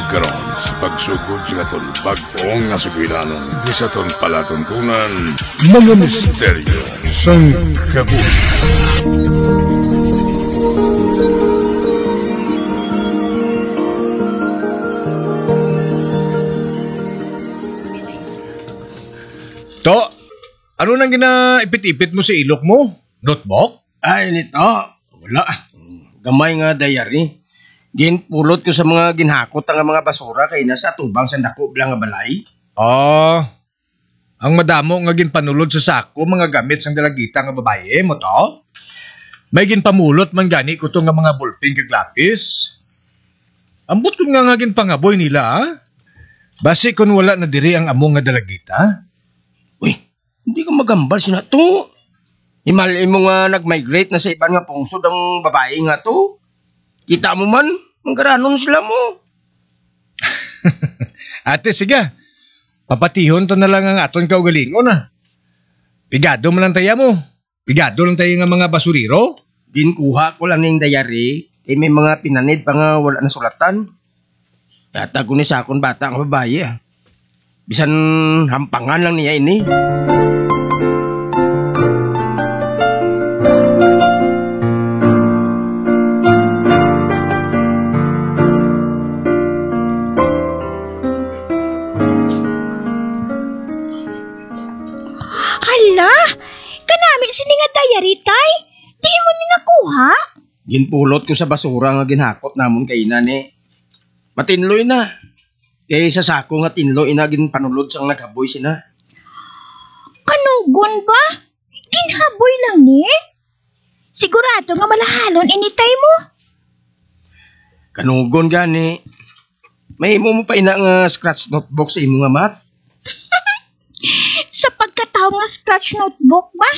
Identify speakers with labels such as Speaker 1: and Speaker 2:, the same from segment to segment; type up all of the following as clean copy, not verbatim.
Speaker 1: nagkaroon sa pagsugod sa katon bagong nga sugiranon di sa ton palatuntunan mga misteryo sang kabuhi.
Speaker 2: To, ano nang ginaipit-ipit mo sa ilok mo? Notebook?
Speaker 3: Ay, nito. Wala. Gamay nga diary. Ginpulot ko sa mga ginhakot ang mga basura kay nasa tubang sa dako blang nga balay.
Speaker 2: Ang madamo nga ginpanulod sa sako mga gamit sang dalagita nga babae mo to? May ginpamulot man gani ko to nga mga bulping kag lapis. Ambot ko nga ginpangaboy nila ha? Basi kun wala na diri ang among nga dalagita.
Speaker 3: Uy, hindi ka magambal sina to. Himali mo nga nag-migrate na sa ibang nga pungsod ang babae nga to. Kita mo man, manggaranon sila mo.
Speaker 2: Ate, sige. Papatihon to na lang ang aton kaugalingon ha. Pigado mo lang tayo mo. Pigado lang tayo nga mga basuriro.
Speaker 3: Ginkuha ko lang ng diary. May mga pinanid pa nga wala na sulatan. Yata ko ni sa akong bata ang babae ah. Bisan hampangan lang niya ini.
Speaker 4: Hala, kanami sini nga diary tay. Di mo ni nakuha?
Speaker 3: Ginpulot ko sa basura nga ginhakot namon kay ina ni. Matinloy na. Kaya sa sako nga tinloy na ginpanulod sang naghaboy sina.
Speaker 4: Kanugon ba? Ginhaboy lang ni? Sigurado nga malahalon initay mo.
Speaker 3: Kanugon gani. May mo pa ina nga scratch notebook sa imo nga mat.
Speaker 4: Sa pagkatao nga scratch notebook ba?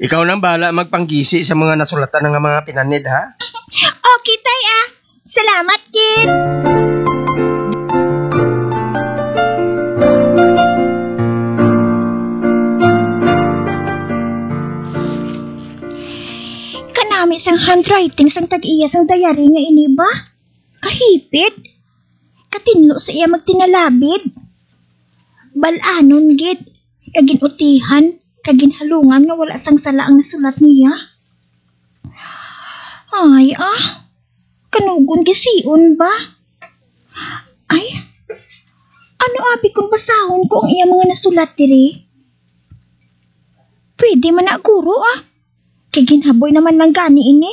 Speaker 3: Ikaw nang bala magpanggisi sa mga nasulatan ng mga pinanid ha?
Speaker 4: Okay tay ah. Salamat kid. Kanami sang handwriting sang tag-iya sang diary nga ini ba? Kahipit. Katinlo sa iya magtinalabid. Balanon gid. Kaginutihan. Kaginhalungan nga wala sang sala ang nasulat niya. Ay kanugon gisiun ba? Ay, ano abi kung basahon ko ang iya mga nasulat diri? Pwede man na guro ah. Kay ginhaboy naman lang gani ini.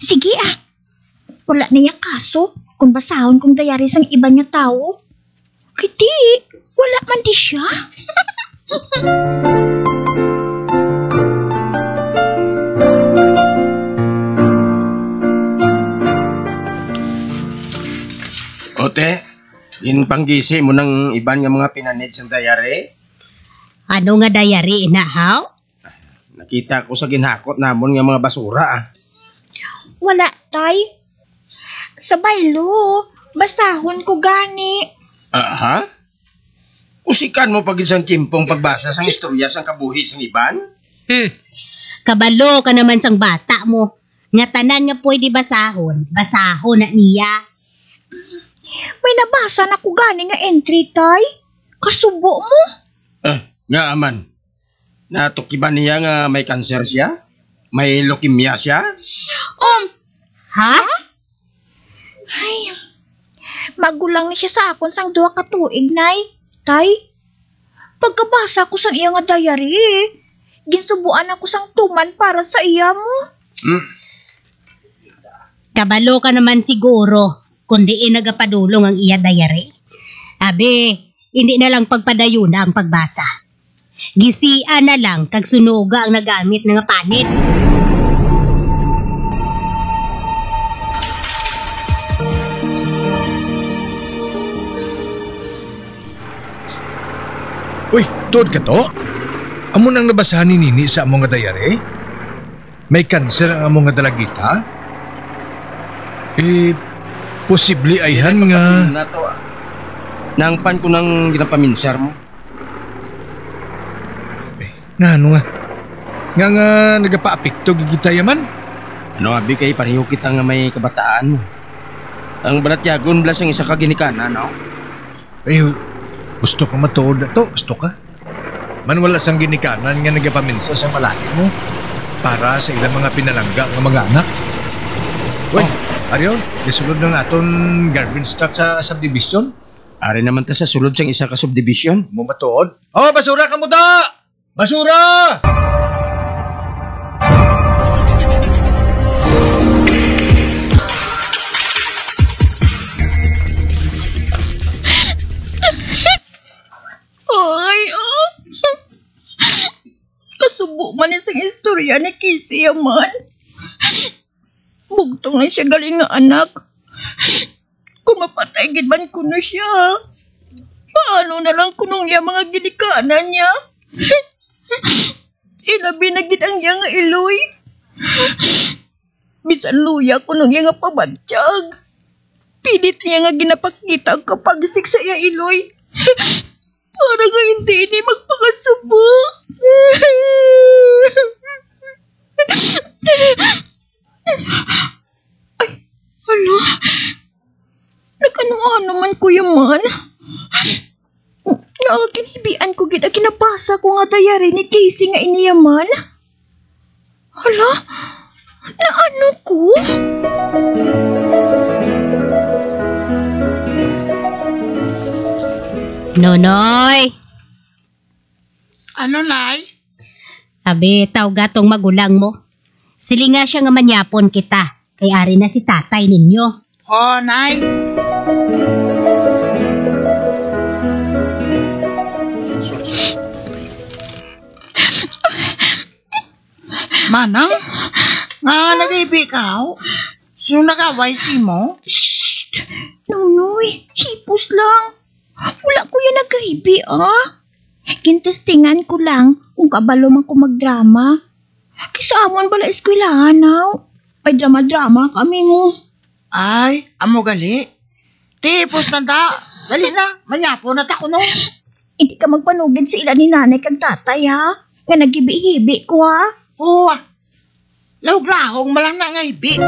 Speaker 4: Sige ah. Wala na yung kaso kung basahon kong diary sang iba niya tao. Kiti, wala man di siya.
Speaker 3: Ote, panggisi mo ng iban nga mga pinanid sa diary.
Speaker 5: Ano nga diary inahaw?
Speaker 3: Nakita ko sa ginhakot namon nga mga basura ah.
Speaker 4: Wala tay. Sa baylo, basahon ko gani.
Speaker 3: Aha? Usikan mo pag isang timpong pagbasa sang istorya sang kabuhi sang iban?
Speaker 5: Kabalo ka naman sang bata mo. Nga tanan nga pwede basahon na niya.
Speaker 4: May nabasa na ko gani nga entry tay. Kasubo mo.
Speaker 3: Nga aman. Natukiban niya nga may kanser siya? May leukemia siya?
Speaker 5: Ha?
Speaker 4: Ay, magulang ni siya sa akon sang 2 ka tuig nay. Tay, pagkabasa ko sang iya nga diary, ginsubuan ako sang tuman para sa iya mo.
Speaker 5: Kabalo ka naman siguro kundi nagapadulong ang iya diary. Abe, hindi na lang pagpadayuna ang pagbasa. Gisian na lang kag sunuga ang nagamit nga panit.
Speaker 2: Uy, tuod ka to? Amo nang nabasahan ni Nini sa among nga diary? May kanser ang among nga dalagita? Posible ayhan nga...
Speaker 3: Nangpan ko nang ginapaminsar mo.
Speaker 2: Nga ano nga? Nga nagapa-apekto gigita yaman?
Speaker 3: Ano abi kay pareho kita nga may kabataan mo. Ang balatyagon blas ang isa ka ginikanan, no?
Speaker 2: Ay, gusto ka matuod na to? Gusto ka? Man wala sang ginikanan nga nagapaminsa sa malayo mo para sa ilang mga pinalangga ng mga anak. Uy, Aryo, isulod ng aton garbage truck sa subdivision.
Speaker 3: Ari naman ta sa sulod sang isa ka subdivision.
Speaker 2: Mo matuod? Oh, basura ka mo da! Basura!
Speaker 4: Ay, oh. Kasubo man isang istorya ni Casey man. Bugtong na siya galing nga anak. Kung mapatay gid man kuno siya. Paano na lang kunong niya mga ginikanan niya? Ilabi na gid ang iya nga iloy. Bisan luya kunong iya nga pabatsyag. Pilit niya nga ginapakita ang kapagsik sa iya iloy. Para nga hindi ini magpakasubo. Ay, hala. Nagano-ano man kuya man. Nakakinibian ko gid kinapasa ko nga dayari ni Casey nga iniyaman. Hala, naano ko?
Speaker 5: Nonoy!
Speaker 6: Ano, Nay?
Speaker 5: Abi, tawag tong magulang mo. Sili nga siya nga manyapon kita. Kay ari na si tatay ninyo.
Speaker 6: Oh, Nay. Manang? Nga nag-ibi ka? Sino nag-away si mo?
Speaker 4: Shh! Nunoy, hipos lang. Wala ko yan nagkahibi, ah. Kintestingan ko lang kung kabalo man ko magdrama. Kisa amon bala eskwelahan, now. May drama-drama kami mo.
Speaker 6: Ay, amo gali. Tipos na da. Dali na, manyapo na tako no.
Speaker 4: Hindi ka magpanugid sa ila ni nanay kag tatay, ha? Nga nagibi-hibi ko, ha?
Speaker 6: Oo, lahog-lahog malang na nga ibi.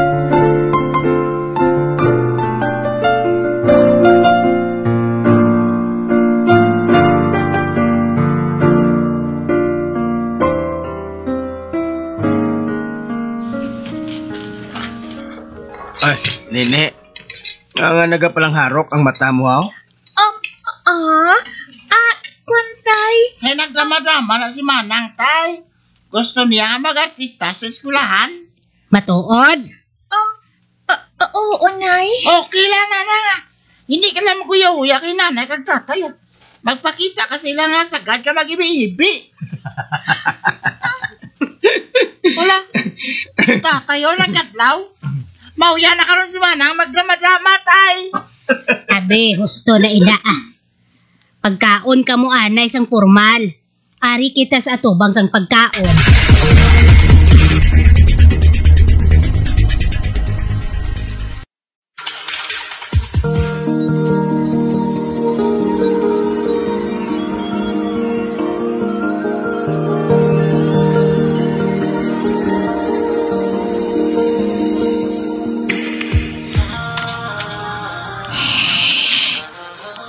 Speaker 3: Ay, Nene. Nga nagapalang harok ang mata mo, ha?
Speaker 4: Kwantay.
Speaker 6: Hey, nagdrama-drama na si Manang, tay. Gusto niya nga mag-artista sa eskulahan.
Speaker 5: Matuod?
Speaker 4: Oo, nay.
Speaker 6: Okay lang na nga. Hindi ka lang maguya-uya kay nanay kag tatay. Magpakita ka sila nga sagad ka mag-ibi-ibi. Wala. Tatay o, nagkadlaw. Mauya na karon si Manang magdrama-drama, tay.
Speaker 5: Abi, husto na ina ah. Pagkaon ka mo anay sang formal. Ari kita sa atubang sang pagkaon.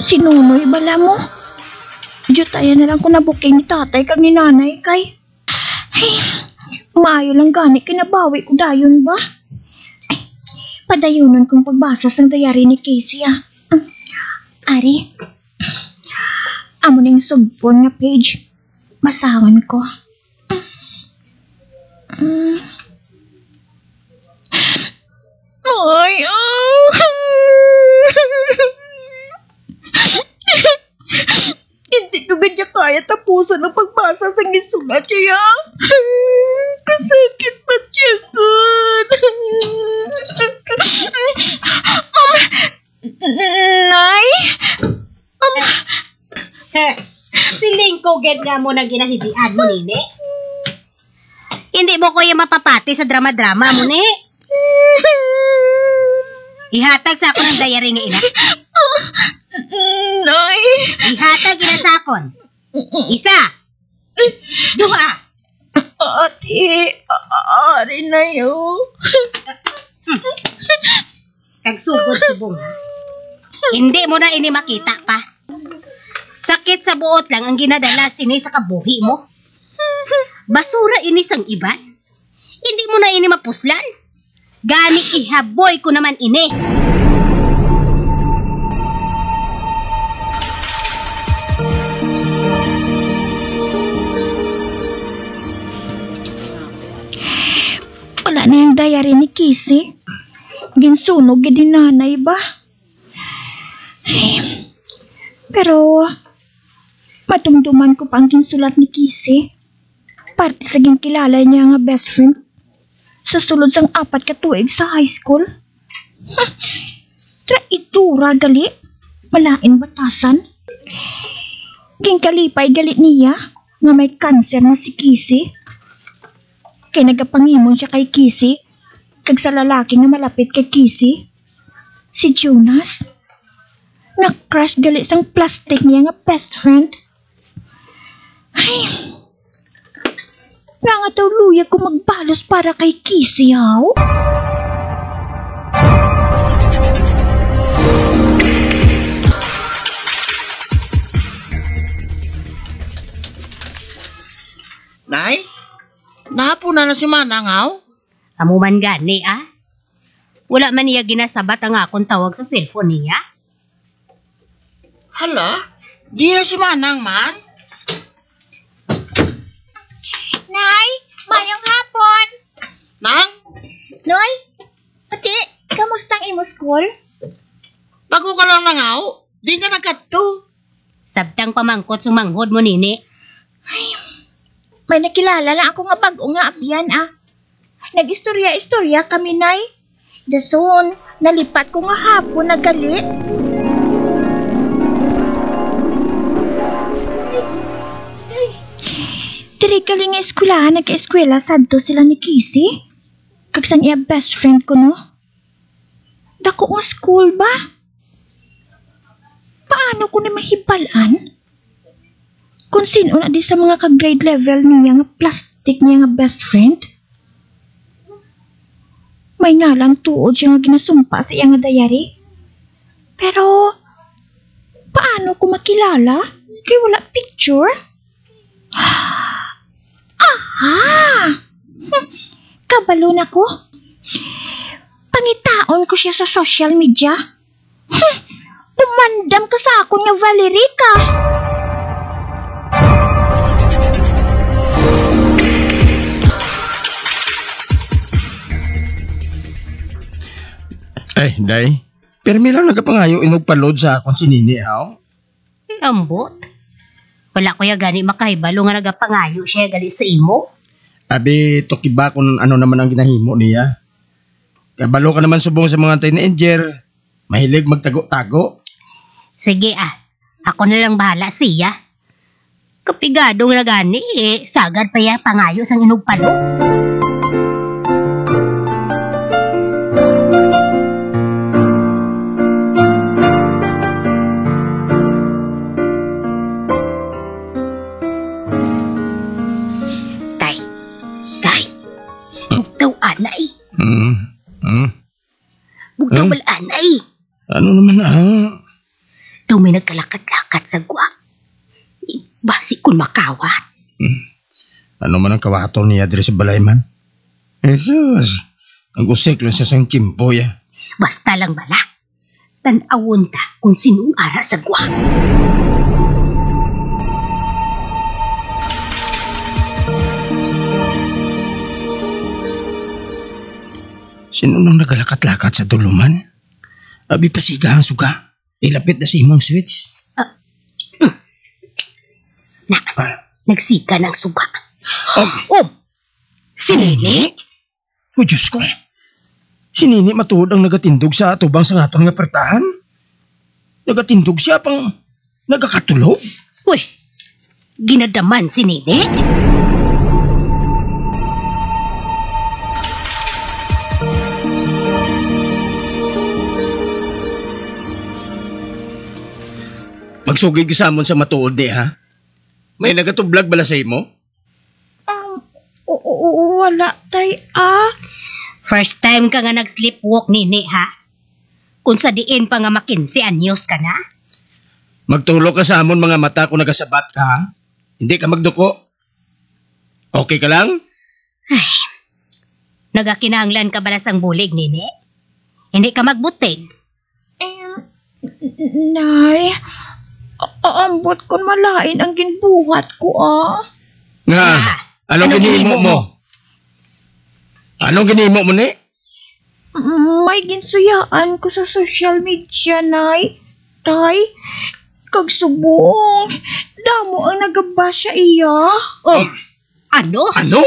Speaker 4: Sinunoy bala mo. Jutaya na lang ko nabuking ni tatay kag ni nanay kay. Ay, maayo lang gani kinabawi ko dayon ba? Ay, padayunon kong pagbasa sang dayari ni Casey ah. Ari, amo ning sugpon nga page. Basahan ko. Ay, hindi ko ganyan kaya tapusan ng pagbasa sa gisulat siya. Kasakit pa siya good. Nay?
Speaker 5: Siling ged nga mo na ginahibian mo, nini. Hindi mo ko yung mapapati sa drama-drama mo, ni. Ihatag sa ako ng diary nga ina.
Speaker 4: Nay?
Speaker 5: Ihatag ina sa akon. Isa. Duha.
Speaker 4: Ate, ari na yun.
Speaker 5: Kag magsugod subong. Hindi mo na ini makita pa. Sakit sa buot lang ang ginadala sini sa kabuhi mo. Basura ini sang iban. Hindi mo na ini mapuslan. Gani ihaboy ko naman ini.
Speaker 4: Wala na yung diary ni Kisi. Ginsunog din nanay ba? Ay, pero madumduman ko pa ang ginsulat ni Kisi. Parte sa ginkilala niya nga best friend. Sa sulod sang 4 ka tuig sa high school. Traitura gali. Malain batasan. Ginkalipay gali niya nga may cancer na si Kisi. Kay nagapangimon siya kay Kisi, kag sa lalaki nga malapit kay Kisi, si Jonas. Nag-crush gali sang plastic niya nga best friend. Ay, nga daw luya ko magbalos para kay Kisi, haw?
Speaker 6: Nay? Napo na si Manang, haw?
Speaker 5: Amo man gani Wala man niya ginasabat ang akong tawag sa cellphone niya.
Speaker 6: Hala? Di na si Manang, man?
Speaker 4: Nay, mayong hapon.
Speaker 6: Nang?
Speaker 4: Noy, pati, kamustang imo school?
Speaker 6: Bago ka lang nangaw? Di ka nagkadto.
Speaker 5: Sabtang pamangkot sumanghod mo nini.
Speaker 4: May nakilala lang ako nga bago nga abyan Nag-istorya-istorya kami, Nay. Dason, nalipat ko nga hapon na gali. Diri kali nga eskwelahan, nagka-eskwela sadto sila ni Kisi. Kagsan iya best friend ko, no? Dako nga school ba? Paano ko na mahibalan? Kung sino na di sa mga ka-grade level niya nga plastic niya nga best friend. May nga lang tuod siya nga ginasumpa sa iya nga diary. Pero, paano ko makilala? Kay wala picture? Aha! Kabalo na ko. Pangitaon ko siya sa social media. Umandam ka sa akon nga Valerica.
Speaker 3: Ay, day. Pero may lang nagapangayo inugpalod sa akong sinini, haw?
Speaker 5: Ambot. Wala ko ya gani makahibalo nga nagapangayo siya gali sa imo.
Speaker 3: Abi, tokiba kung ano naman ang ginahimo niya. Kabalo ka naman subong sa mga teenager. Mahilig magtago-tago.
Speaker 5: Sige ako na lang bahala siya. Kapigado nga gani sagad pa ya pangayo sang inugpalo. Anay. Bugdawal anay.
Speaker 3: Ano naman
Speaker 5: Daw may nagkalakat-lakat sa gwa. Basi kun makawat.
Speaker 3: Ano man ang kawato niya diri sa balay man? Jesus, nag-usik lang siya sang chimpo ya.
Speaker 5: Basta lang bala. Tan-awon ta kung sinong ara sa gwa.
Speaker 3: Sino nang nagalakat-lakat sa tuluman? Abi pasiga ang suga. Ilapit na si imong switch.
Speaker 5: Nagsika ng suga.
Speaker 3: Si Nini? O Diyos ko. Si Nini matuod ang nagatindog sa atubang sa ngaton nga pertahan. Nagatindog siya pang nagakatulog.
Speaker 5: Uy, ginadaman si Nini?
Speaker 3: Magsugid ka sa amon sa matuod ha? May nagatublag bala sa imo?
Speaker 4: Wala, tay,
Speaker 5: First time ka nga nag-sleepwalk, Nini, ha? Kung sa diin pa nga 15 anyos ka na?
Speaker 3: Magtulo ka sa amon mga mata kung nagasabat ka, ha? Hindi ka magduko. Okay ka lang?
Speaker 5: Nagakinahanglan ka ba na sang bulig, nini? Hindi ka magbutig.
Speaker 4: Nay, aambot kon malain ang ginbuhat ko,
Speaker 3: Nga, anong ginimo mo? Anong ginimo mo ni?
Speaker 4: May ginsuyaan ko sa social media, Nay. Tay, kag subong, damo ang nagabasya iya.
Speaker 5: Oh, ano?
Speaker 3: Ano?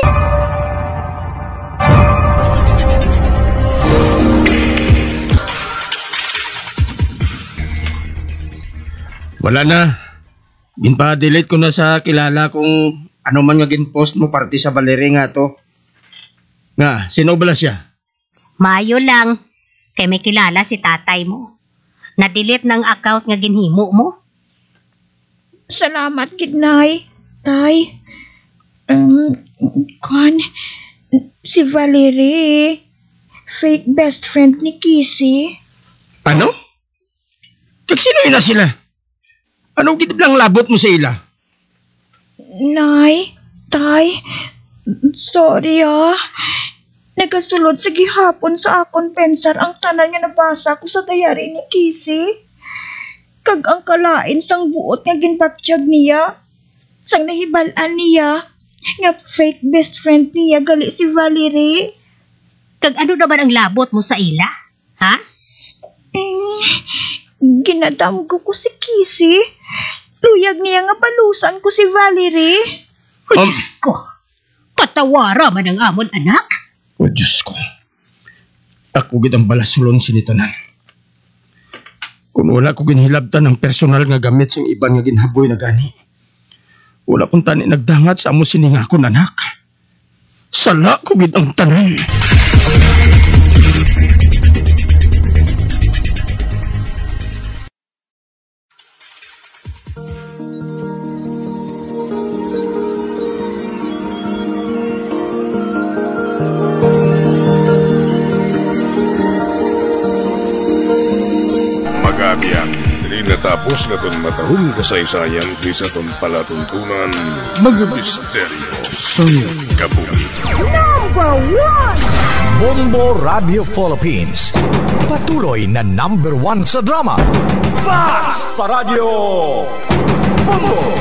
Speaker 3: Wala na. Ginpa-delete ko na sa kilala kung ano man nga ginpost mo parte sa Valerie nga to. Nga, sino bala siya?
Speaker 5: Mayo lang. Kay may kilala si tatay mo. Na-delete ng account nga ginhimo mo.
Speaker 4: Salamat, gid, Nay. Tay, si Valerie, fake best friend ni Kissy.
Speaker 3: Ano? Kag sino na sila? Anong gitiblang labot mo sa ila?
Speaker 4: Nay, Tay, sorry Nagasulod sa gihapon sa akon pensar ang tanan nga nabasa ko sa dayari ni Kissy. Kag ang kalain sang buot nga ginbatsyag niya. Sang nahibalan niya nga fake best friend niya gali si Valerie.
Speaker 5: Kag ano naman ang labot mo sa ila? Ha?
Speaker 4: Ginadamgo ko si Kissy. Luyag niya nga palusan ko si Valerie.
Speaker 5: Oh, Diyos ko. Patawara man ang amon anak.
Speaker 3: Oh, Diyos ko. Ako gid ang balasulon sinitanan. Kung wala ko ginhilabtan ng personal nga gamit sa iban nga ginhaboy na gani, wala kong tani nagdangat sa amo sininga ko anak. Sala ko gid ang tanan.
Speaker 1: Magabiang, diri natapos na itong matahong kasaysayan di sa itong palatuntunan mga misteryo sa kabuhi.
Speaker 7: Bombo Radio Philippines. Patuloy na #1 sa drama. Basta Radio Bombo!